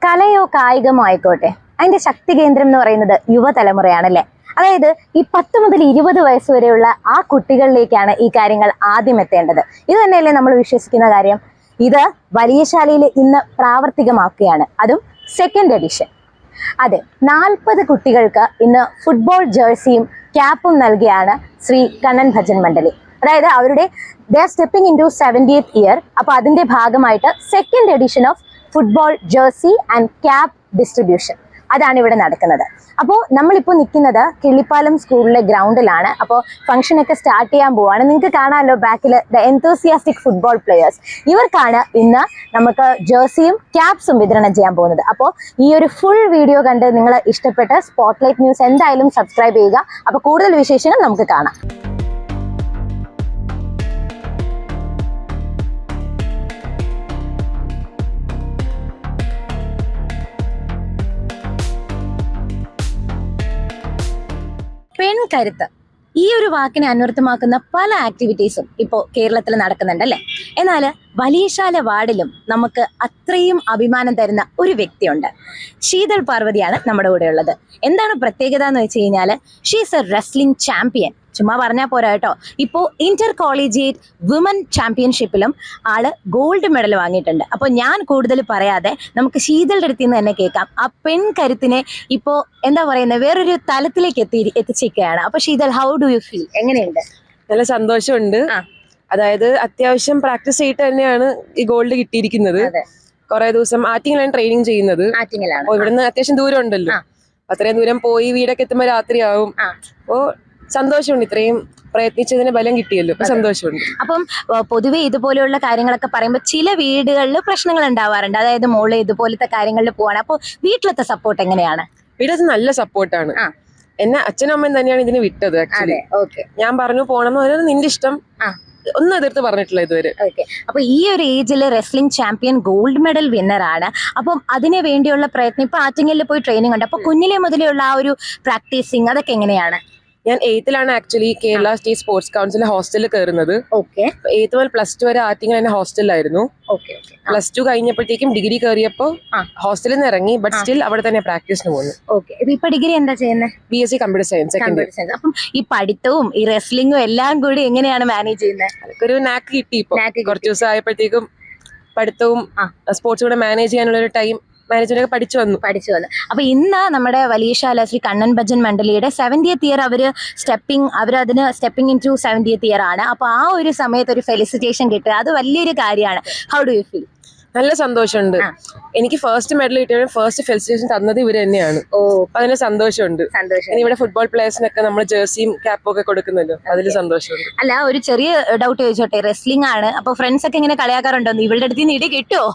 കലയോ കായികമോ ആയിക്കോട്ടെ, അതിന്റെ ശക്തി കേന്ദ്രം എന്ന് പറയുന്നത് യുവതലമുറയാണല്ലേ. അതായത് ഈ 10 മുതൽ 20 വയസ്സ് വരെയുള്ള ആ കുട്ടികളിലേക്കാണ് ഈ കാര്യങ്ങൾ ആദ്യം എത്തേണ്ടത്. ഇത് തന്നെയല്ലേ നമ്മൾ വിശ്വസിക്കുന്ന കാര്യം. ഇത് വലിയശാലയിൽ ഇന്ന് പ്രാവർത്തികമാക്കുകയാണ്, അതും സെക്കൻഡ് എഡിഷൻ. അതെ, 40 കുട്ടികൾക്ക് ഇന്ന് ഫുട്ബോൾ ജേഴ്സിയും ക്യാപ്പും നൽകിയാണ് ശ്രീ കണ്ണൻ ഭജൻ മണ്ഡലി. അതായത് അവരുടെ they are stepping in to 70th year. അപ്പോൾ അതിന്റെ ഭാഗമായിട്ട് second edition of football jersey and cap distribution അതാണ് ഇവിടെ നടക്കുന്നത്. അപ്പോൾ നമ്മളിപ്പോൾ നിൽക്കുന്നത് കിള്ളിപ്പാലം സ്കൂളിലെ ഗ്രൗണ്ടിലാണ്. അപ്പോൾ ഫംഗ്ഷനൊക്കെ സ്റ്റാർട്ട് ചെയ്യാൻ പോവാണ്. നിങ്ങൾക്ക് കാണാമല്ലോ ബാക്കിൽ ദ എൻതൂസിയാസ്റ്റിക് ഫുട്ബോൾ പ്ലെയേഴ്സ്. ഇവർക്കാണ് ഇന്ന് നമുക്ക് ജേഴ്സിയും ക്യാപ്സും വിതരണം ചെയ്യാൻ പോകുന്നത്. അപ്പോൾ ഈ ഒരു ഫുൾ വീഡിയോ കണ്ട് നിങ്ങൾ ഇഷ്ടപ്പെട്ട് സ്പോട്ട്ലൈറ്റ് ന്യൂസ് എന്തായാലും സബ്സ്ക്രൈബ് ചെയ്യുക. അപ്പോൾ കൂടുതൽ വിശേഷങ്ങൾ നമുക്ക് കാണാം. പെൺകരുത്ത് ഈ ഒരു വാക്കിനെ അന്വർത്ഥമാക്കുന്ന പല ആക്ടിവിറ്റീസും ഇപ്പോൾ കേരളത്തിൽ നടക്കുന്നുണ്ടല്ലേ. എന്നാൽ വലിയശാല വാർഡിലും നമുക്ക് അത്രയും അഭിമാനം തരുന്ന ഒരു വ്യക്തിയുണ്ട്. ശീതൾ പാർവതിയാണ് നമ്മുടെ കൂടെ ഉള്ളത്. എന്താണ് പ്രത്യേകത എന്ന് വെച്ച് കഴിഞ്ഞാൽ she is A wrestling champion. ചുമ്മാ പറഞ്ഞാൽ പോരാ കേട്ടോ. ഇപ്പോൾ ഇന്റർ കോളേജിയേറ്റ് വിമൻ ചാമ്പ്യൻഷിപ്പിലും ആള് ഗോൾഡ് മെഡൽ വാങ്ങിയിട്ടുണ്ട്. അപ്പോൾ ഞാൻ കൂടുതൽ പറയാതെ നമുക്ക് ശീതളുടെ അടുത്ത് നിന്ന് തന്നെ കേൾക്കാം. ആ പെൺകരുത്തിനെ ഇപ്പോൾ എന്താ പറയുന്നത്, വേറൊരു തലത്തിലേക്ക് എത്തിച്ചിരിക്കുകയാണ്. അപ്പോൾ Sheethal, how do you feel? എങ്ങനെയുണ്ട്? നല്ല സന്തോഷമുണ്ട്. അതായത് അത്യാവശ്യം പ്രാക്ടീസ് ചെയ്തിട്ട് തന്നെയാണ് ഈ ഗോൾഡ് കിട്ടിയിരിക്കുന്നത്. കുറെ ദിവസം ആറ്റിങ്ങിലാണ് ട്രെയിനിങ് ചെയ്യുന്നത്. ഇവിടുന്ന് അത്യാവശ്യം ദൂരം ഉണ്ടല്ലോ, അത്രയും ദൂരം പോയി വീടൊക്കെ എത്തുമ്പോൾ രാത്രിയാവും. അപ്പോ സന്തോഷമുണ്ട്, ഇത്രയും പ്രയത്നിച്ചതിന് ബലം കിട്ടിയല്ലോ, അപ്പൊ സന്തോഷമുണ്ട്. അപ്പം പൊതുവെ ഇതുപോലെയുള്ള കാര്യങ്ങളൊക്കെ പറയുമ്പോൾ ചില വീടുകളിൽ പ്രശ്നങ്ങൾ ഉണ്ടാവാറുണ്ട്. അതായത് മോള് ഇതുപോലത്തെ കാര്യങ്ങളിൽ പോവാണ്. അപ്പോൾ വീട്ടിലത്തെ സപ്പോർട്ട് എങ്ങനെയാണ്? വീട്ടിലത്തെ നല്ല സപ്പോർട്ടാണ്. എന്നെ അച്ഛനും അമ്മയും തന്നെയാണ് ഇതിന് വിട്ടത്. ആക്ച്വലി ഞാൻ പറഞ്ഞു പോണെന്ന് പറയുന്നത് നിന്റെ ഇഷ്ടം, ഒന്നും എതിർത്ത് പറഞ്ഞിട്ടില്ല ഇതുവരെ. അപ്പൊ ഈ ഒരു ഏജിൽ wrestling champion, gold medal winner ആണ്. അപ്പം അതിനു വേണ്ടിയുള്ള പ്രയത്നം ഇപ്പൊ ആറ്റിങ്ങലിൽ പോയി ട്രെയിനിങ് ഉണ്ട്. അപ്പൊ കുഞ്ഞിലെ മുതലുള്ള ആ ഒരു പ്രാക്ടീസിങ് അതൊക്കെ എങ്ങനെയാണ്? ഞാൻ 8th actually Kerala state sports council ഹോസ്റ്റലിൽ കയറുന്നത്. 8th മുതൽ +2 വരെ ആറ്റിങ്ങൽ എന്നെ ഹോസ്റ്റലിലായിരുന്നു. +2 കഴിഞ്ഞപ്പോഴത്തേക്കും ഡിഗ്രി കയറിയപ്പോ ഹോസ്റ്റലിൽ നിന്ന് ഇറങ്ങി, ബട്ട് സ്റ്റിൽ അവിടെ തന്നെ പ്രാക്ടീസിന് പോകുന്നു. ഇപ്പൊ ഡിഗ്രി എന്താ ചെയ്യുന്നത്? BSc computer science second year. അപ്പം ഈ പഠിത്തവും ഈ റെസ്ലിംഗും എല്ലാം കൂടി എങ്ങനെയാണ് മാനേജ് ചെയ്യുന്നത്? അതൊക്കെ ഒരു നാക്ക് കിട്ടി. ഇപ്പൊ കുറച്ച് ദിവസം ആയപ്പോഴത്തേക്കും പഠിത്തവും സ്പോർട്സും കൂടെ മാനേജ് ചെയ്യാനുള്ള ഒരു ടൈം മാനേജ്മെന്റ് പഠിച്ചു വന്നു. അപ്പൊ ഇന്ന് നമ്മുടെ വലിയശാല ശ്രീ കണ്ണൻ ഭജൻ മണ്ഡലിയുടെ 70th ഇയർ അവരതിന് stepping in to 70th year ആണ്. അപ്പൊ ആ ഒരു സമയത്ത് ഒരു ഫെലിസിറ്റേഷൻ കിട്ടുക, അത് വലിയൊരു കാര്യമാണ്. How do you feel? നല്ല സന്തോഷമുണ്ട്. എനിക്ക് ഫസ്റ്റ് മെഡൽ കിട്ടിയ ഫസ്റ്റ് ഫെലിസിറ്റേഷൻ തന്നത് ഇവര് തന്നെയാണ്. അതിന് സന്തോഷമുണ്ട്. ഇനി ഇവിടെ ഫുട്ബോൾ പ്ലേയേഴ്സിനൊക്കെ നമ്മൾ ജേഴ്സിയും ക്യാപ്പും ഒക്കെ കൊടുക്കുന്നല്ലോ, അതിൽ സന്തോഷമുണ്ട്. അല്ല, ഒരു ചെറിയ ഡൗട്ട് ചോദിച്ചോട്ടെ. റെസ്ലിംഗ് ആണ്, അപ്പൊ ഫ്രണ്ട്സ് ഒക്കെ ഇങ്ങനെ കളിയാക്കാറുണ്ടോ? ഇവളുടെ അടുത്ത് ഇടി കിട്ടുമോ,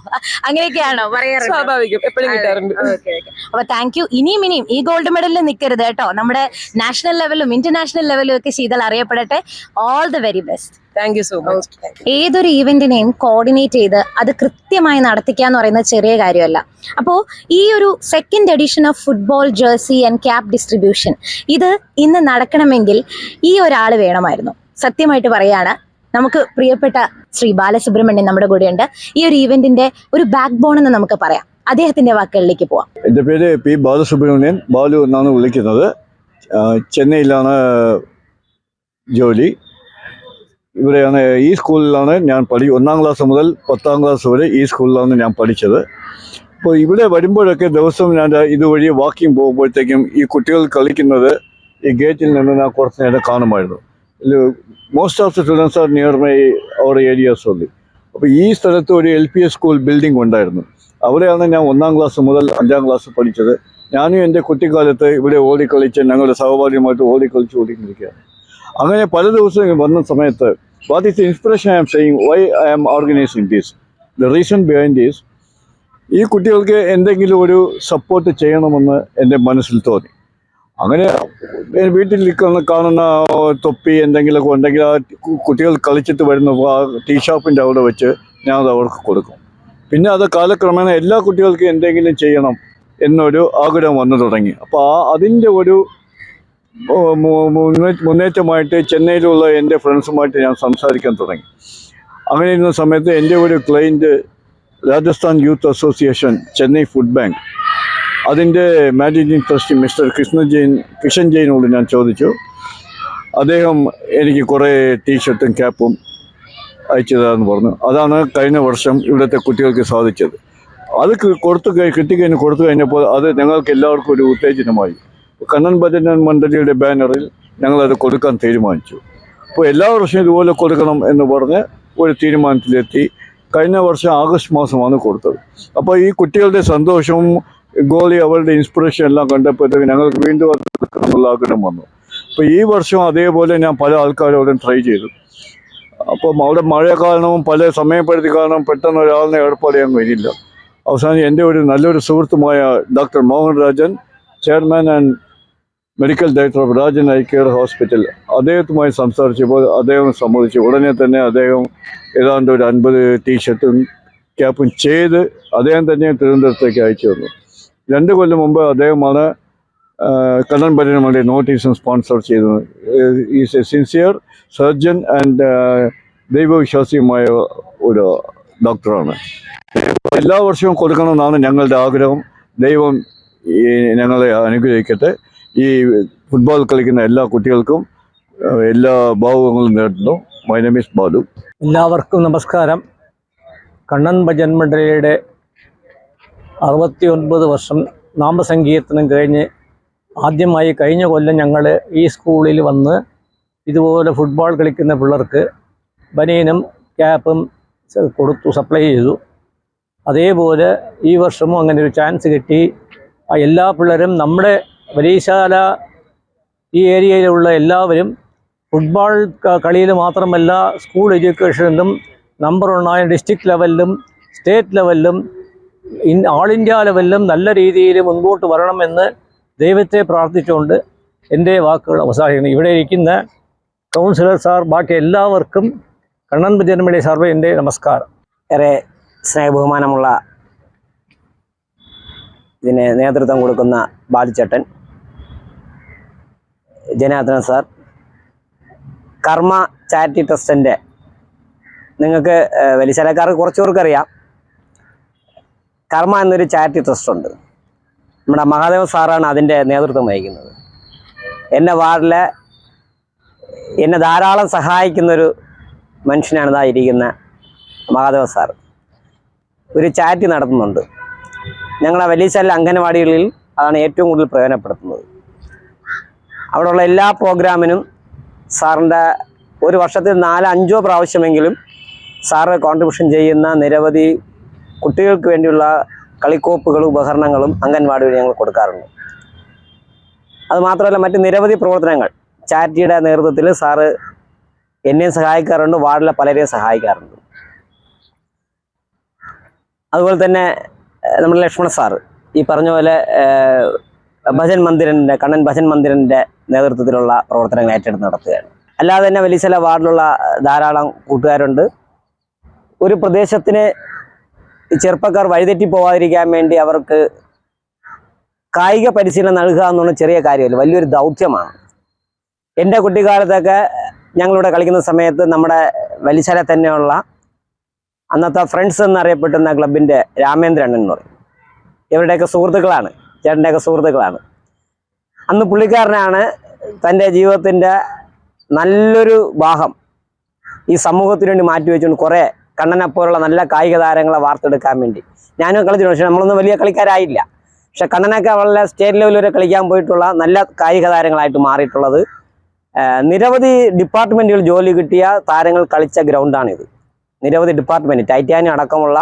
അങ്ങനെയൊക്കെയാണോ പറയാറ്? സ്വാഭാവികം, എപ്പോഴും കിട്ടാറുണ്ട്. അപ്പൊ താങ്ക് യു. ഇനിയും ഈ ഗോൾഡ് മെഡലിൽ നിൽക്കരുത് കേട്ടോ. നമ്മുടെ നാഷണൽ ലെവലും ഇന്റർനാഷണൽ ലെവലും ഒക്കെ ശീതൾ അറിയപ്പെടട്ടെ. All the very best. Thank you so much. ഏതൊരു ഈവന്റിനെയും കോർഡിനേറ്റ് ചെയ്ത് അത് കൃത്യമായി നടത്തിക്കുക എന്ന് പറയുന്നത് ചെറിയ കാര്യമല്ല. അപ്പോൾ ഈ ഒരു second edition of football jersey and cap distribution ഇത് ഇന്ന് നടക്കണമെങ്കിൽ ഈ ഒരാൾ വേണമായിരുന്നു. സത്യമായിട്ട് പറയാണ്. നമുക്ക് പ്രിയപ്പെട്ട ശ്രീ ബാലസുബ്രഹ്മണ്യൻ നമ്മുടെ കൂടെയുണ്ട്. ഈ ഒരു ഈവന്റിന്റെ ഒരു ബാക്ക് ബോൺ എന്ന് നമുക്ക് പറയാം. അദ്ദേഹത്തിന്റെ വാക്കുകളിലേക്ക് പോവാം. എൻ്റെ പേര് പി ബാലസുബ്രഹ്മണ്യൻ, ബാലു എന്നാണ് വിളിക്കുന്നത്. ചെന്നൈയിലാണ് ജോലി. ഇവിടെയാണ്, ഈ സ്കൂളിലാണ് ഞാൻ 1ാം ക്ലാസ് മുതൽ 10ാം ക്ലാസ് വരെ ഈ സ്കൂളിലാണ് ഞാൻ പഠിച്ചത്. അപ്പോൾ ഇവിടെ വരുമ്പോഴൊക്കെ ദിവസവും ഞാൻ ഇതുവഴി വാക്കിംഗ് പോകുമ്പോഴത്തേക്കും ഈ കുട്ടികൾ കളിക്കുന്നത് ഈ ഗേറ്റിൽ നിന്ന് ഞാൻ കുറച്ച് നേരം കാണുമായിരുന്നു. Most of the students are near my അവർ ഏരിയാസ് ഓൺലി. അപ്പോൾ ഈ സ്ഥലത്ത് ഒരു LPS സ്കൂൾ ബിൽഡിംഗ് ഉണ്ടായിരുന്നു. അവിടെയാണ് ഞാൻ 1ാം ക്ലാസ് മുതൽ 5ാം ക്ലാസ് പഠിച്ചത്. ഞാനും എൻ്റെ കുട്ടിക്കാലത്ത് ഇവിടെ ഓടിക്കളിച്ച് ഞങ്ങളുടെ സഹപാഠിയുമായിട്ട് ഓടിക്കളിച്ചുകൊണ്ടിരിക്കുകയാണ്. അങ്ങനെ പല ദിവസവും വന്ന സമയത്ത് what is the inspiration I am saying, why I am organizing this, the reason behind this, ഈ കുട്ടികൾക്ക് എന്തെങ്കിലും ഒരു സപ്പോർട്ട് ചെയ്യണമെന്ന് എൻ്റെ മനസ്സിൽ തോന്നി. അങ്ങനെ വീട്ടിൽ കാണുന്ന തൊപ്പി എന്തെങ്കിലുമൊക്കെ ഉണ്ടെങ്കിൽ ആ കുട്ടികൾ കളിച്ചിട്ട് വരുന്ന ടീ ഷോപ്പിൻ്റെ അവിടെ വെച്ച് ഞാനത് അവർക്ക് കൊടുക്കും. പിന്നെ അത് കാലക്രമേണ എല്ലാ കുട്ടികൾക്കും എന്തെങ്കിലും ചെയ്യണം എന്നൊരു ആഗ്രഹം വന്നു തുടങ്ങി. അപ്പോൾ അതിൻ്റെ ഒരു മുന്നേറ്റമായിട്ട് ചെന്നൈയിലുള്ള എൻ്റെ ഫ്രണ്ട്സുമായിട്ട് ഞാൻ സംസാരിക്കാൻ തുടങ്ങി. അങ്ങനെ ഇരുന്ന സമയത്ത് എൻ്റെ ഒരു client Rajasthan youth association Chennai food bank അതിൻ്റെ മാനേജിംഗ് ട്രസ്റ്റി മിസ്റ്റർ കിഷൻ ജെയിനോട് ഞാൻ ചോദിച്ചു. അദ്ദേഹം എനിക്ക് കുറേ ടീഷർട്ടും ക്യാപ്പും അയച്ചു തരാമെന്ന് പറഞ്ഞു. അതാണ് കഴിഞ്ഞ വർഷം ഇവിടുത്തെ കുട്ടികൾക്ക് സാധിച്ചത്. അത് കിട്ടിക്കഴിഞ്ഞ് കൊടുത്തു കഴിഞ്ഞപ്പോൾ അത് ഞങ്ങൾക്ക് എല്ലാവർക്കും ഒരു ഉത്തേജനമായി. കണ്ണൻ ഭജൻ മണ്ഡലിയുടെ ബാനറിൽ ഞങ്ങളത് കൊടുക്കാൻ തീരുമാനിച്ചു. അപ്പോൾ എല്ലാ വർഷവും ഇതുപോലെ കൊടുക്കണം എന്ന് പറഞ്ഞ് ഒരു തീരുമാനത്തിലെത്തി. കഴിഞ്ഞ വർഷം ആഗസ്റ്റ് മാസമാണ് കൊടുത്തത്. അപ്പോൾ ഈ കുട്ടികളുടെ സന്തോഷവും ഗോളി അവരുടെ ഇൻസ്പിറേഷൻ എല്ലാം കണ്ടപ്പോഴത്തേക്ക് ഞങ്ങൾക്ക് വീണ്ടും അത് കൊടുക്കണമെന്നുള്ള ആഗ്രഹം വന്നു. അപ്പോൾ ഈ വർഷം അതേപോലെ ഞാൻ പല ആൾക്കാരോടും ട്രൈ ചെയ്തു. അപ്പം അവിടെ മഴ കാരണവും പല സമയപ്പെടുത്തി കാരണം പെട്ടെന്ന് ഒരാളിനെ ഏർപ്പാട് ചെയ്യാൻ കഴിയില്ല. അവസാനം എൻ്റെ ഒരു നല്ലൊരു സുഹൃത്തുമായ doctor Mohan Rajan, chairman and medical director of Rajan eye care hospital, അദ്ദേഹത്തുമായി സംസാരിച്ചപ്പോൾ അദ്ദേഹം സമ്മതിച്ചു. ഉടനെ തന്നെ അദ്ദേഹം ഏതാണ്ട് ഒരു 50 ടീഷർട്ടും ക്യാപ്പും ചെയ്ത് അദ്ദേഹം തന്നെ തിരുവനന്തപുരത്തേക്ക് അയച്ചു തന്നു. 2 കൊല്ലം മുമ്പ് അദ്ദേഹമാണ് കണ്ണൻ ഭജന് വേണ്ടി നോട്ടീസും സ്പോൺസർ ചെയ്തത്. Is a sincere surgeon and ദൈവവിശ്വാസിയുമായ ഒരു ഡോക്ടറാണ്. എല്ലാ വർഷവും കൊടുക്കണമെന്നാണ് ഞങ്ങളുടെ ആഗ്രഹം. ദൈവം ഞങ്ങളെ അനുഗ്രഹിക്കട്ടെ. ഈ ഫുട്ബോൾ കളിക്കുന്ന എല്ലാ കുട്ടികൾക്കും എല്ലാ ഭാവുകങ്ങളും നേടുന്നു. My name is Balu. എല്ലാവർക്കും നമസ്കാരം. കണ്ണൻ ഭജൻ മണ്ഡലിയുടെ 69 വർഷം നാമസങ്കീർത്തനം കഴിഞ്ഞ് ആദ്യമായി കഴിഞ്ഞ കൊല്ലം ഞങ്ങൾ ഈ സ്കൂളിൽ വന്ന് ഇതുപോലെ ഫുട്ബോൾ കളിക്കുന്ന പിള്ളേർക്ക് ബനിയനും ക്യാപ്പും സപ്ലൈ ചെയ്തു. അതേപോലെ ഈ വർഷവും അങ്ങനെ ഒരു ചാൻസ് കിട്ടി. എല്ലാ പിള്ളേരും നമ്മുടെ വലിയശാല ഈ ഏരിയയിലുള്ള എല്ലാവരും ഫുട്ബോൾ കളിയിൽ മാത്രമല്ല സ്കൂൾ എഡ്യൂക്കേഷനിലും നമ്പർ 1 ഡിസ്ട്രിക്ട് ലെവലിലും സ്റ്റേറ്റ് ലെവലിലും ഓൾ ഇന്ത്യ ലെവലിലും നല്ല രീതിയിൽ മുൻപോട്ട് വരണമെന്ന് ദൈവത്തെ പ്രാർത്ഥിച്ചുകൊണ്ട് എൻ്റെ വാക്കുകൾ അവസാനിക്കുന്നു. ഇവിടെ ഇരിക്കുന്ന കൗൺസിലർ സാർ, ബാക്കി എല്ലാവർക്കും കണ്ണൻ ഭജൻ മണ്ഡലി സാറിന് എൻ്റെ നമസ്കാരം. ഏറെ സ്നേഹബഹുമാനമുള്ള ഇതിന് നേതൃത്വം കൊടുക്കുന്ന ബാലുച്ചേട്ടൻ, ജനാർദ്ദനൻ സാർ, കർമ്മ ചാരിറ്റി ട്രസ്റ്റിൻ്റെ, നിങ്ങൾക്ക് വലിയശാലക്കാർക്ക് കുറച്ചുപേർക്കറിയാം, കർമ്മ എന്നൊരു ചാരിറ്റി ട്രസ്റ്റ് ഉണ്ട്. നമ്മുടെ മഹാദേവ സാറാണ് അതിൻ്റെ നേതൃത്വം വഹിക്കുന്നത്. എൻ്റെ വാർഡിൽ എന്നെ ധാരാളം സഹായിക്കുന്നൊരു മനുഷ്യനാണ് ഇതായിരിക്കുന്ന മഹാദേവ സാർ. ഒരു ചാരിറ്റി നടത്തുന്നുണ്ട്. ഞങ്ങളെ വലിയശാല അംഗനവാടികളിൽ അതാണ് ഏറ്റവും കൂടുതൽ പ്രയോജനപ്പെടുത്തുന്നത്. അവിടെയുള്ള എല്ലാ പ്രോഗ്രാമിനും സാറിൻ്റെ ഒരു വർഷത്തിൽ 4-5 പ്രാവശ്യമെങ്കിലും സാറ് കോൺട്രിബ്യൂഷൻ ചെയ്യുന്ന നിരവധി കുട്ടികൾക്ക് വേണ്ടിയുള്ള കളിക്കോപ്പുകളും ഉപകരണങ്ങളും അംഗൻവാടിയിൽ ഞങ്ങൾ കൊടുക്കാറുണ്ട്. അതുമാത്രമല്ല മറ്റ് നിരവധി പ്രവർത്തനങ്ങൾ ചാരിറ്റിയുടെ നേതൃത്വത്തിൽ സാറ് എന്നെയും സഹായിക്കാറുണ്ട്, വാർഡിലെ പലരെയും സഹായിക്കാറുണ്ട്. അതുപോലെ തന്നെ നമ്മുടെ ലക്ഷ്മണ സാറ് ഈ പറഞ്ഞ പോലെ ഭജൻ മന്ദിരൻ്റെ, കണ്ണൻ ഭജൻ മന്ദിരൻ്റെ നേതൃത്വത്തിലുള്ള പ്രവർത്തനങ്ങൾ ഏറ്റെടുത്ത് നടത്തുകയാണ്. അല്ലാതെ തന്നെ വലിയശാല വാർഡിലുള്ള ധാരാളം കൂട്ടുകാരുണ്ട്. ഒരു പ്രദേശത്തിന് ചെറുപ്പക്കാർ വഴിതെറ്റി പോകാതിരിക്കാൻ വേണ്ടി അവർക്ക് കായിക പരിശീലനം നൽകുക എന്നുള്ള ചെറിയ കാര്യമല്ല, വലിയൊരു ദൗത്യമാണ്. എൻ്റെ കുട്ടിക്കാലത്തൊക്കെ ഞങ്ങളിവിടെ കളിക്കുന്ന സമയത്ത് നമ്മുടെ വലിയശാല തന്നെയുള്ള അന്നത്തെ ഫ്രണ്ട്സ് എന്നറിയപ്പെടുന്ന ക്ലബിൻ്റെ രാമേന്ദ്രൻ എന്ന് പറയും, ഇവരുടെയൊക്കെ സുഹൃത്തുക്കളാണ്, ചേട്ടൻ്റെയൊക്കെ സുഹൃത്തുക്കളാണ്. അന്ന് പുള്ളിക്കാരനാണ് തൻ്റെ ജീവിതത്തിൻ്റെ നല്ലൊരു ഭാഗം ഈ സമൂഹത്തിന് വേണ്ടി മാറ്റിവെച്ചുകൊണ്ട് കുറേ കണ്ണനെപ്പോലുള്ള നല്ല കായിക താരങ്ങളെ വാർത്തെടുക്കാൻ വേണ്ടി ഞാനും കളിച്ചിട്ടുണ്ട്. പക്ഷെ നമ്മളൊന്നും വലിയ കളിക്കാരായില്ല. പക്ഷെ കണ്ണനൊക്കെ വളരെ സ്റ്റേറ്റ് ലെവൽ വരെ കളിക്കാൻ പോയിട്ടുള്ള നല്ല കായിക താരങ്ങളായിട്ട് മാറിയിട്ടുള്ളത്. നിരവധി ഡിപ്പാർട്ട്മെൻറ്റുകൾ ജോലി കിട്ടിയ താരങ്ങൾ കളിച്ച ഗ്രൗണ്ടാണിത്. നിരവധി ഡിപ്പാർട്ട്മെൻറ്റ്, ടൈറ്റാനിയം അടക്കമുള്ള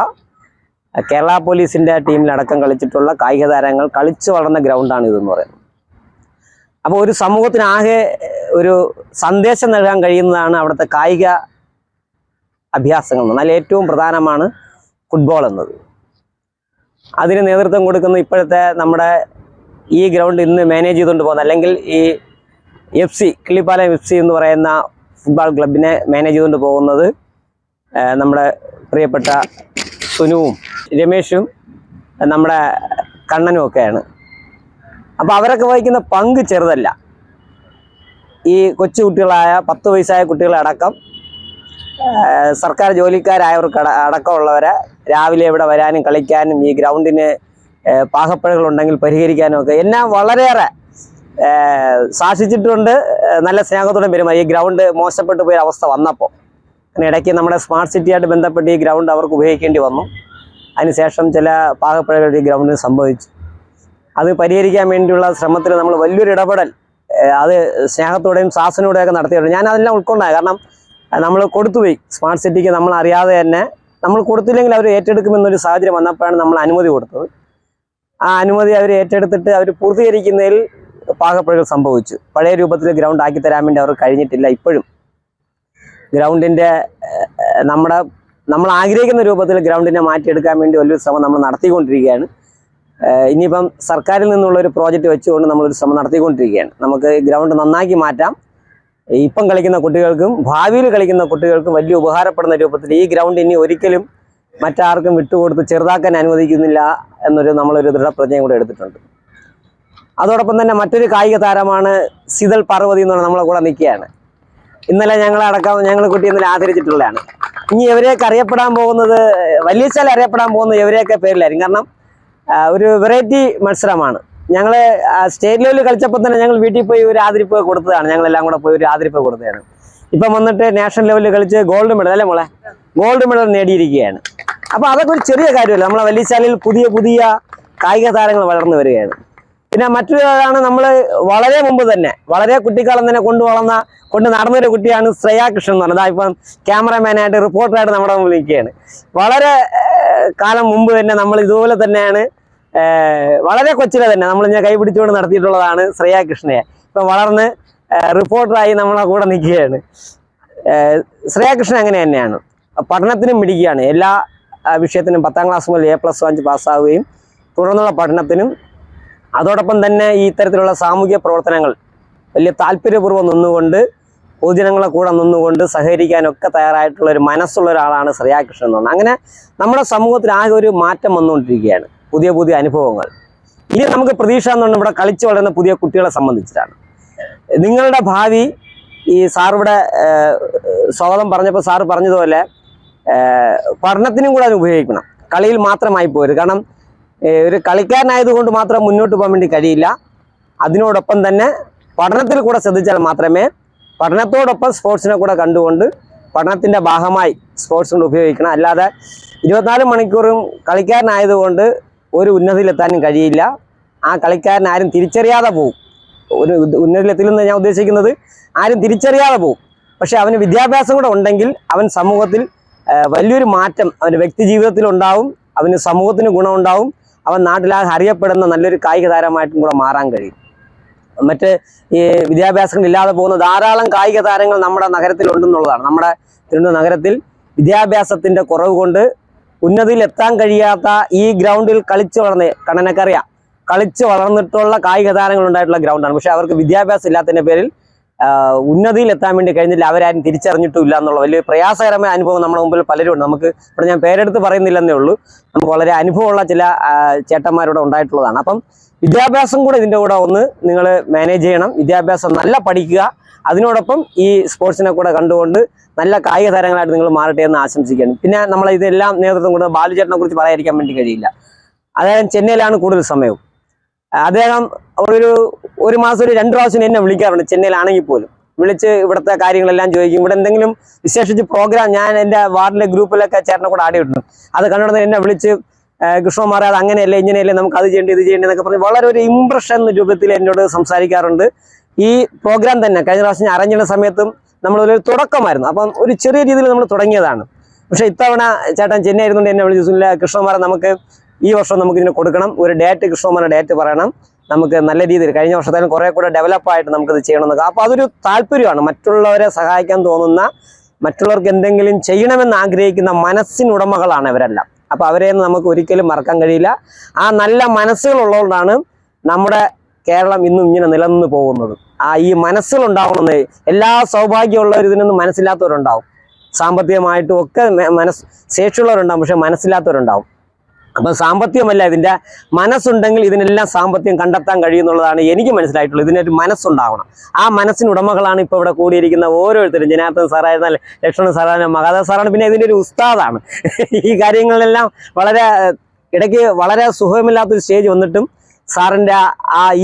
കേരള പോലീസിൻ്റെ ടീമിലടക്കം കളിച്ചിട്ടുള്ള കായിക താരങ്ങൾ കളിച്ചു വളർന്ന ഗ്രൗണ്ടാണ് ഇതെന്ന് പറയുന്നത്. അപ്പോൾ ഒരു സമൂഹത്തിനാകെ ഒരു സന്ദേശം നൽകാൻ കഴിയുന്നതാണ് അവിടുത്തെ കായിക അഭ്യാസങ്ങൾ. എന്നാൽ ഏറ്റവും പ്രധാനമാണ് ഫുട്ബോൾ എന്നത്. അതിന് നേതൃത്വം കൊടുക്കുന്ന ഇപ്പോഴത്തെ നമ്മുടെ ഈ ഗ്രൗണ്ട് ഇന്ന് മാനേജ് ചെയ്തുകൊണ്ട് പോകുന്ന, അല്ലെങ്കിൽ ഈ FC കിള്ളിപ്പാലം FC എന്ന് പറയുന്ന ഫുട്ബോൾ ക്ലബിനെ മാനേജ് ചെയ്തുകൊണ്ട് പോകുന്നത് നമ്മുടെ പ്രിയപ്പെട്ട സുനുവും രമേശും നമ്മുടെ കണ്ണനും ഒക്കെയാണ്. അപ്പോൾ അവരൊക്കെ വഹിക്കുന്ന പങ്ക് ചെറുതല്ല. ഈ കൊച്ചു കുട്ടികളായ 10 വയസ്സായ കുട്ടികളടക്കം സർക്കാർ ജോലിക്കാരായവർക്ക് അടക്കമുള്ളവരെ രാവിലെ ഇവിടെ വരാനും കളിക്കാനും ഈ ഗ്രൗണ്ടിന് പാകപ്പിഴകളുണ്ടെങ്കിൽ പരിഹരിക്കാനും ഒക്കെ എന്നെ വളരെയേറെ ശാസിച്ചിട്ടുണ്ട്. നല്ല സ്നേഹത്തോടെ പെരുമാറി. ഈ ഗ്രൗണ്ട് മോശപ്പെട്ടു പോയ അവസ്ഥ വന്നപ്പോൾ ഇടയ്ക്ക് നമ്മുടെ സ്മാർട്ട് സിറ്റിയായിട്ട് ബന്ധപ്പെട്ട് ഈ ഗ്രൗണ്ട് അവർക്ക് ഉപയോഗിക്കേണ്ടി വന്നു. അതിനുശേഷം ചില പാകപ്പിഴകൾ ഈ ഗ്രൗണ്ടിന് സംഭവിച്ചു. അത് പരിഹരിക്കാൻ വേണ്ടിയുള്ള ശ്രമത്തിൽ നമ്മൾ വലിയൊരു ഇടപെടൽ അത് സ്നേഹത്തോടെയും ശാസനയോടെയൊക്കെ നടത്തിയിട്ടുണ്ട്. ഞാൻ അതെല്ലാം ഉൾക്കൊണ്ടായി. കാരണം നമ്മൾ കൊടുത്തുപോയി സ്മാർട്ട് സിറ്റിക്ക്, നമ്മൾ അറിയാതെ തന്നെ നമ്മൾ കൊടുത്തില്ലെങ്കിൽ അവർ ഏറ്റെടുക്കുമെന്നൊരു സാഹചര്യം വന്നപ്പോഴാണ് നമ്മൾ അനുമതി കൊടുത്തത്. ആ അനുമതി അവർ ഏറ്റെടുത്തിട്ട് അവർ പൂർത്തീകരിക്കുന്നതിൽ പാകപ്പിഴകൾ സംഭവിച്ചു. പഴയ രൂപത്തിൽ ഗ്രൗണ്ട് ആക്കി തരാൻ വേണ്ടി അവർ കഴിഞ്ഞിട്ടില്ല. ഇപ്പോഴും ഗ്രൗണ്ടിൻ്റെ നമ്മൾ ആഗ്രഹിക്കുന്ന രൂപത്തിൽ ഗ്രൗണ്ടിനെ മാറ്റിയെടുക്കാൻ വേണ്ടി വലിയൊരു ശ്രമം നമ്മൾ നടത്തിക്കൊണ്ടിരിക്കുകയാണ്. ഇനിയിപ്പം സർക്കാരിൽ നിന്നുള്ള ഒരു പ്രോജക്റ്റ് വെച്ചുകൊണ്ട് നമ്മളൊരു ശ്രമം നടത്തിക്കൊണ്ടിരിക്കുകയാണ്. നമുക്ക് ഗ്രൗണ്ട് നന്നാക്കി മാറ്റാം. ഇപ്പം കളിക്കുന്ന കുട്ടികൾക്കും ഭാവിയിൽ കളിക്കുന്ന കുട്ടികൾക്കും വലിയ ഉപകാരപ്പെടുന്ന രൂപത്തിൽ ഈ ഗ്രൗണ്ട് ഇനി ഒരിക്കലും മറ്റാർക്കും വിട്ടുകൊടുത്ത് ചെറുതാക്കാൻ അനുവദിക്കുന്നില്ല എന്നൊരു നമ്മളൊരു ദൃഢപ്രതിജ്ഞ കൂടെ എടുത്തിട്ടുണ്ട്. അതോടൊപ്പം തന്നെ മറ്റൊരു കായിക താരമാണ് സിതൽ പാർവതി എന്ന് പറഞ്ഞാൽ നമ്മളെ കൂടെ നിൽക്കുകയാണ്. ഇന്നലെ ഞങ്ങൾ കുട്ടി ഇന്നലെ ആദരിച്ചിട്ടുള്ളതാണ്. ഇനി ഇവരെയൊക്കെ അറിയപ്പെടാൻ പോകുന്നത് വലിയച്ചാൽ അറിയപ്പെടാൻ പോകുന്നത് ഇവരെയൊക്കെ പേരിലായിരിക്കും. കാരണം ഒരു വെറൈറ്റി മത്സരമാണ്. ഞങ്ങൾ സ്റ്റേറ്റ് ലെവലിൽ കളിച്ചപ്പോൾ തന്നെ ഞങ്ങൾ വീട്ടിൽ പോയി ഒരു ആദരിപ്പ് കൊടുത്തതാണ്. ഞങ്ങളെല്ലാം കൂടെ പോയി ഒരു ആദരിപ്പ് കൊടുത്തതാണ്. ഇപ്പം വന്നിട്ട് നാഷണൽ ലെവലിൽ കളിച്ച് ഗോൾഡ് മെഡൽ അല്ലേ മോളെ, ഗോൾഡ് മെഡൽ നേടിയിരിക്കുകയാണ്. അപ്പോൾ അതൊക്കെ ഒരു ചെറിയ കാര്യമല്ല. നമ്മളെ വലിയച്ചാലിൽ പുതിയ പുതിയ കായിക താരങ്ങൾ വളർന്നു വരികയാണ്. പിന്നെ മറ്റൊരാളാണ് നമ്മൾ വളരെ മുമ്പ് തന്നെ വളരെ കുട്ടിക്കാലം തന്നെ കൊണ്ട് നടന്നൊരു കുട്ടിയാണ് ശ്രേയ കൃഷ്ണൻ എന്ന് പറഞ്ഞത്. ഇപ്പം ക്യാമറമാനായിട്ട് റിപ്പോർട്ടറായിട്ട് നമ്മുടെ മുമ്പിൽ നിൽക്കുകയാണ്. വളരെ കാലം മുമ്പ് തന്നെ നമ്മൾ ഇതുപോലെ തന്നെയാണ് വളരെ കൊച്ചിലെ തന്നെ നമ്മളിങ്ങനെ കൈ പിടിച്ചുകൊണ്ട് നടത്തിയിട്ടുള്ളതാണ് ശ്രേയ കൃഷ്ണയെ. ഇപ്പം വളർന്ന് റിപ്പോർട്ടറായി നമ്മളെ കൂടെ നിൽക്കുകയാണ്. ശ്രേയ കൃഷ്ണൻ അങ്ങനെ തന്നെയാണ്. പഠനത്തിനും മിടുക്കുകയാണ്. എല്ലാ വിഷയത്തിനും 10ാം ക്ലാസ് മുതൽ A+ വാങ്ങിച്ച് പാസ്സാവുകയും തുടർന്നുള്ള പഠനത്തിനും അതോടൊപ്പം തന്നെ ഈ ഇത്തരത്തിലുള്ള സാമൂഹിക പ്രവർത്തനങ്ങൾ വലിയ താല്പര്യപൂർവ്വം നിന്നുകൊണ്ട് പൊതുജനങ്ങളെ കൂടെ നിന്നുകൊണ്ട് സഹകരിക്കാനൊക്കെ തയ്യാറായിട്ടുള്ള ഒരു മനസ്സുള്ള ഒരാളാണ് ശ്രേയ കൃഷ്ണൻ എന്ന് പറഞ്ഞത്. അങ്ങനെ നമ്മുടെ സമൂഹത്തിൽ ആകെ ഒരു മാറ്റം വന്നുകൊണ്ടിരിക്കുകയാണ്. പുതിയ പുതിയ അനുഭവങ്ങൾ. ഇനി നമുക്ക് പ്രതീക്ഷ എന്ന് പറഞ്ഞാൽ ഇവിടെ കളിച്ചു വളരുന്ന പുതിയ കുട്ടികളെ സംബന്ധിച്ചിട്ടാണ്. നിങ്ങളുടെ ഭാവി ഈ സാറിവിടെ സ്വാഗതം പറഞ്ഞപ്പോൾ സാറ് പറഞ്ഞതുപോലെ പഠനത്തിനും കൂടെ അത് ഉപയോഗിക്കണം. കളിയിൽ മാത്രമായി പോരുത്. കാരണം ഒരു കളിക്കാരനായതുകൊണ്ട് മാത്രം മുന്നോട്ട് പോകാൻ വേണ്ടി കഴിയില്ല. അതിനോടൊപ്പം തന്നെ പഠനത്തിൽ കൂടെ ശ്രദ്ധിച്ചാൽ മാത്രമേ പഠനത്തോടൊപ്പം സ്പോർട്സിനെ കൂടെ കണ്ടുകൊണ്ട് പഠനത്തിൻ്റെ ഭാഗമായി സ്പോർട്സ് കൊണ്ട് ഉപയോഗിക്കണം. അല്ലാതെ 24 മണിക്കൂറും കളിക്കാരനായതുകൊണ്ട് ഒരു ഉന്നതിയിലെത്താനും കഴിയില്ല. ആ കളിക്കാരൻ ആരും തിരിച്ചറിയാതെ പോകും. ഒരു ഉന്നതിയിലെത്തില്ലെന്ന് ഞാൻ ഉദ്ദേശിക്കുന്നത് ആരും തിരിച്ചറിയാതെ പോകും. പക്ഷെ അവന് വിദ്യാഭ്യാസം കൂടെ ഉണ്ടെങ്കിൽ അവൻ സമൂഹത്തിൽ വലിയൊരു മാറ്റം അവൻ്റെ വ്യക്തി ജീവിതത്തിലുണ്ടാവും. അവന് സമൂഹത്തിന് ഗുണമുണ്ടാവും. അവൻ നാട്ടിലാകെ അറിയപ്പെടുന്ന നല്ലൊരു കായിക താരമായിട്ടും കൂടെ മാറാൻ കഴിയും. മറ്റ് ഈ വിദ്യാഭ്യാസങ്ങളില്ലാതെ പോകുന്ന ധാരാളം കായിക താരങ്ങൾ നമ്മുടെ നഗരത്തിലുണ്ടെന്നുള്ളതാണ്. നമ്മുടെ തിരുവനന്തപുരം നഗരത്തിൽ വിദ്യാഭ്യാസത്തിൻ്റെ കുറവ് കൊണ്ട് ഉന്നതിയിൽ എത്താൻ കഴിയാത്ത ഈ ഗ്രൗണ്ടിൽ കളിച്ച് വളർന്നിട്ടുള്ള കായിക താരങ്ങൾ ഉണ്ടായിട്ടുള്ള ഗ്രൗണ്ടാണ്. പക്ഷെ അവർക്ക് വിദ്യാഭ്യാസം ഇല്ലാത്തതിൻ്റെ പേരിൽ ഉന്നതിയിൽ എത്താൻ വേണ്ടി കഴിഞ്ഞില്ല. അവരാരും തിരിച്ചറിഞ്ഞിട്ടില്ല എന്നുള്ള വലിയ പ്രയാസകരമായ അനുഭവം നമ്മുടെ മുമ്പിൽ പലരും ഉണ്ട്. നമുക്ക് ഇവിടെ ഞാൻ പേരെടുത്ത് പറയുന്നില്ലെന്നേ ഉള്ളൂ. നമുക്ക് വളരെ അനുഭവമുള്ള ചില ചേട്ടന്മാരുടെ ഉണ്ടായിട്ടുള്ളതാണ്. അപ്പം വിദ്യാഭ്യാസം കൂടെ ഇതിൻ്റെ കൂടെ ഒന്ന് നിങ്ങൾ മാനേജ് ചെയ്യണം. വിദ്യാഭ്യാസം നല്ല പഠിക്കുക. അതിനോടൊപ്പം ഈ സ്പോർട്സിനെ കൂടെ കണ്ടുകൊണ്ട് നല്ല കായിക താരങ്ങളായിട്ട് നിങ്ങൾ മാറട്ടെ എന്ന് ആശംസിക്കുകയാണ്. പിന്നെ നമ്മൾ ഇതെല്ലാം നേതൃത്വം കൊടുത്ത ബാലുചേട്ടനെ കുറിച്ച് പറയാതിരിക്കാൻ വേണ്ടി കഴിയില്ല. അദ്ദേഹം ചെന്നൈയിലാണ് കൂടുതൽ സമയവും. അദ്ദേഹം ഒരു മാസം ഒരു 2 പ്രാവശ്യം എന്നെ വിളിക്കാറുണ്ട്. ചെന്നൈയിലാണെങ്കിൽ പോലും വിളിച്ച് ഇവിടുത്തെ കാര്യങ്ങളെല്ലാം ചോദിക്കും. ഇവിടെ എന്തെങ്കിലും വിശേഷിച്ച് പ്രോഗ്രാം ഞാൻ എൻ്റെ വാർഡിലെ ഗ്രൂപ്പിലൊക്കെ ചേട്ടനെ കൂടെ ആടിയിട്ടുണ്ട്. അത് കണ്ടുകൊണ്ട് എന്നെ വിളിച്ച് കൃഷ്ണകുമാർ അത് അങ്ങനെയല്ലേ ഇങ്ങനെയല്ലേ നമുക്ക് അത് ചെയ്യേണ്ടി ഇത് ചെയ്യേണ്ടി എന്നൊക്കെ പറഞ്ഞ് വളരെ ഒരു ഇംപ്രഷൻ രൂപത്തിൽ എന്നോട് സംസാരിക്കാറുണ്ട്. ഈ പ്രോഗ്രാം തന്നെ കഴിഞ്ഞ പ്രാവശ്യം ഞാൻ അറേഞ്ച് ചെയ്യുന്ന സമയത്തും നമ്മളൊരു തുടക്കമായിരുന്നു. അപ്പം ഒരു ചെറിയ രീതിയിൽ നമ്മൾ തുടങ്ങിയതാണ്. പക്ഷേ ഇത്തവണ ചേട്ടൻ ചെന്നൈ ആയിരുന്നുകൊണ്ട് എന്നെ വിളിച്ചു, കൃഷ്ണകുമാരെ നമുക്ക് ഈ വർഷം നമുക്ക് ഇതിന് കൊടുക്കണം, ഒരു ഡേറ്റ് കൃഷ്ണകുമാരുടെ ഡേറ്റ് പറയണം, നമുക്ക് നല്ല രീതിയിൽ കഴിഞ്ഞ വർഷത്തേലും കുറേ കൂടെ ഡെവലപ്പായിട്ട് നമുക്കിത് ചെയ്യണമെന്നൊക്കെ. അപ്പോൾ അതൊരു താല്പര്യമാണ്. മറ്റുള്ളവരെ സഹായിക്കാൻ തോന്നുന്ന, മറ്റുള്ളവർക്ക് എന്തെങ്കിലും ചെയ്യണമെന്ന് ആഗ്രഹിക്കുന്ന മനസ്സിനുടമകളാണ് ഇവരെല്ലാം. അപ്പോൾ അവരെയൊന്നും നമുക്ക് ഒരിക്കലും മറക്കാൻ കഴിയില്ല. ആ നല്ല മനസ്സുകളുള്ളതുകൊണ്ടാണ് നമ്മുടെ കേരളം ഇന്നും ഇങ്ങനെ നിലനിന്ന് പോകുന്നത്. ഈ മനസ്സുകളുണ്ടാവണമെന്ന് എല്ലാ സൗഭാഗ്യമുള്ളവർ ഇതിനൊന്നും മനസ്സില്ലാത്തവരുണ്ടാവും. സാമ്പത്തികമായിട്ടും ഒക്കെ ശേഷിയുള്ളവരുണ്ടാവും, പക്ഷെ മനസ്സില്ലാത്തവരുണ്ടാവും. അപ്പം സാമ്പത്തികമല്ല, ഇതിൻ്റെ മനസ്സുണ്ടെങ്കിൽ ഇതിനെല്ലാം സാമ്പത്തികം കണ്ടെത്താൻ കഴിയുമെന്നുള്ളതാണ് എനിക്ക് മനസ്സിലായിട്ടുള്ളത്. ഇതിനൊരു മനസ്സുണ്ടാവണം. ആ മനസ്സിന് ഉടമകളാണ് ഇപ്പോൾ ഇവിടെ കൂടിയിരിക്കുന്ന ഓരോരുത്തരും. ജനാർദ്ദൻ സാറായിരുന്നാൽ, ലക്ഷ്മണൻ സാറായിരുന്നാൽ, മഹാദേവ സാറാണ്, പിന്നെ ഇതിൻ്റെ ഒരു ഉസ്താദാണ്. ഈ കാര്യങ്ങളിലെല്ലാം ഇടയ്ക്ക് വളരെ സുഖമില്ലാത്തൊരു സ്റ്റേജ് വന്നിട്ടും സാറിൻ്റെ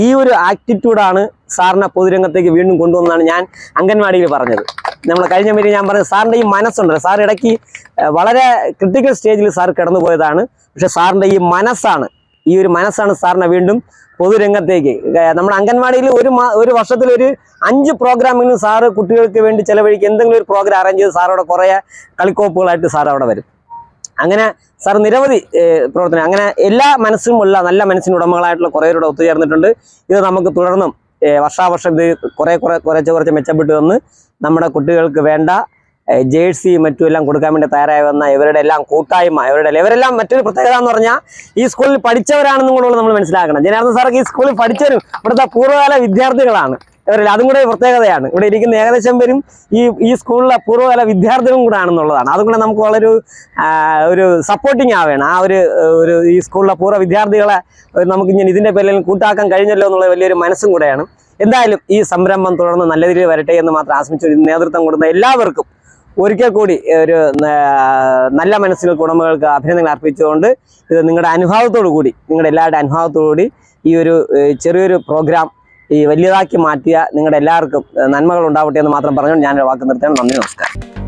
ഈ ഒരു ആറ്റിറ്റ്യൂഡാണ് സാറിനെ പൊതുരംഗത്തേക്ക് വീണ്ടും കൊണ്ടുവന്നാണ് ഞാൻ അംഗൻവാടിയിൽ പറഞ്ഞത്. നമ്മൾ കഴിഞ്ഞ മീറ്റിംഗ് ഞാൻ പറഞ്ഞത് സാറിൻ്റെ ഈ മനസ്സുണ്ട്. സാർ ഇടയ്ക്ക് വളരെ ക്രിട്ടിക്കൽ സ്റ്റേജിൽ സാർ കടന്നു പോയതാണ്. പക്ഷെ സാറിൻ്റെ ഈ ഒരു മനസ്സാണ് സാറിനെ വീണ്ടും പൊതുരംഗത്തേക്ക്. നമ്മുടെ അംഗൻവാടിയിൽ ഒരു വർഷത്തിൽ ഒരു 5 പ്രോഗ്രാമിനും സാറ് കുട്ടികൾക്ക് വേണ്ടി ചിലവഴിക്ക് എന്തെങ്കിലും ഒരു പ്രോഗ്രാം അറേഞ്ച് ചെയ്ത് സാറവിടെ കുറേ കളിക്കോപ്പുകളായിട്ട് സാർ അവിടെ വരും. അങ്ങനെ സാർ നിരവധി പ്രവർത്തനം, അങ്ങനെ എല്ലാ മനസ്സിനുമുള്ള നല്ല മനസ്സിന് ഉടമകളായിട്ടുള്ള കുറേവരുടെ ഒത്തുചേർന്നിട്ടുണ്ട്. ഇത് നമുക്ക് തുടർന്നും വർഷാവർഷം ഇത് കുറച്ച് മെച്ചപ്പെട്ട് വന്ന് നമ്മുടെ കുട്ടികൾക്ക് വേണ്ട ജേഴ്സി മറ്റുമെല്ലാം കൊടുക്കാൻ വേണ്ടി തയ്യാറായി വന്ന ഇവരുടെ എല്ലാം കൂട്ടായ്മ, ഇവരെല്ലാം മറ്റൊരു പ്രത്യേകത എന്ന് പറഞ്ഞാൽ ഈ സ്കൂളിൽ പഠിച്ചവരാണെന്നും കൂടെ നമ്മൾ മനസ്സിലാക്കണം. ജനാർദ്ദൻ സാറൊക്കെ ഈ സ്കൂളിൽ പഠിച്ചവരും ഇവിടുത്തെ പൂർവ്വകാല വിദ്യാർത്ഥികളാണ്. ഇവരെല്ലാം അതും കൂടെ പ്രത്യേകതയാണ്. ഇവിടെ ഇരിക്കുന്ന ഏകദേശം പേരും ഈ സ്കൂളിലെ പൂർവ്വകാല വിദ്യാർത്ഥികളും കൂടെ ആണെന്നുള്ളതാണ്. അതും കൂടെ നമുക്ക് വളരെ ഒരു സപ്പോർട്ടിങ് ആവുകയാണ്. ഈ സ്കൂളിലെ പൂർവ്വ വിദ്യാർത്ഥികളെ നമുക്ക് ഇങ്ങനെ ഇതിൻ്റെ പേരിൽ കൂട്ടാക്കാൻ കഴിഞ്ഞല്ലോ എന്നുള്ള വലിയൊരു മനസ്സും കൂടെയാണ്. എന്തായാലും ഈ സംരംഭം തുടർന്ന് നല്ല രീതിയിൽ വരട്ടെ എന്ന് മാത്രം ആശംസിച്ചു നേതൃത്വം കൊടുക്കുന്ന എല്ലാവർക്കും ഒരിക്കൽ കൂടി ഒരു നല്ല മനസ്സിലുള്ള ഉടമകൾക്ക് അഭിനന്ദനങ്ങൾ അർപ്പിച്ചുകൊണ്ട് ഇത് നിങ്ങളുടെ അനുഭവത്തോടു കൂടി, നിങ്ങളുടെ എല്ലാവരുടെ അനുഭവത്തോടു കൂടി ഈ ഒരു ചെറിയൊരു പ്രോഗ്രാം വലിയതാക്കി മാറ്റിയ നിങ്ങളുടെ എല്ലാവർക്കും നന്മകൾ ഉണ്ടാവട്ടെ എന്ന് മാത്രം പറഞ്ഞുകൊണ്ട് ഞാനൊരു വാക്ക് നിർത്തുകയാണ്. നന്ദി, നമസ്കാരം.